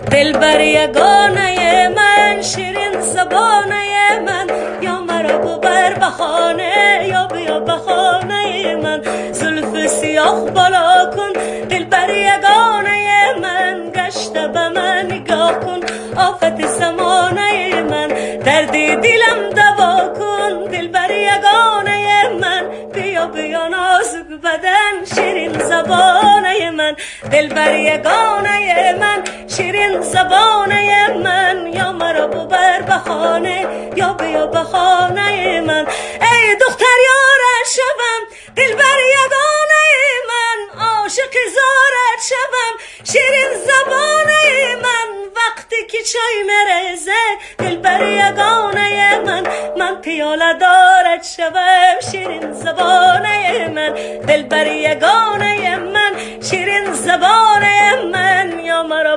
دلبر یگانه من، شیرین زبانه من، یا مرا ببر بخانه یا بیا بخانه من. زلف سیاه بالا کن دلبر یگانه من، گشته به من نگاه کن آفت زمانه من. درد دلم دوا کن دلبر یگانه من، بیا بیا نازک بدن شیرین زبانه من. دلبر یگانه من، شیرین زبانه من، یا مرا ببر بخانه یا بیا بخانه من. ای دختر یارت شوم دلبر یگانه من، عاشق زارت شوم شیرین زبانه من. وقتی که چای مرزه دلبر یگانه من، من پیاله دارت شوم شیرین زبانه من. دلبر یگانه من، شیرین زبانه من، یا مرا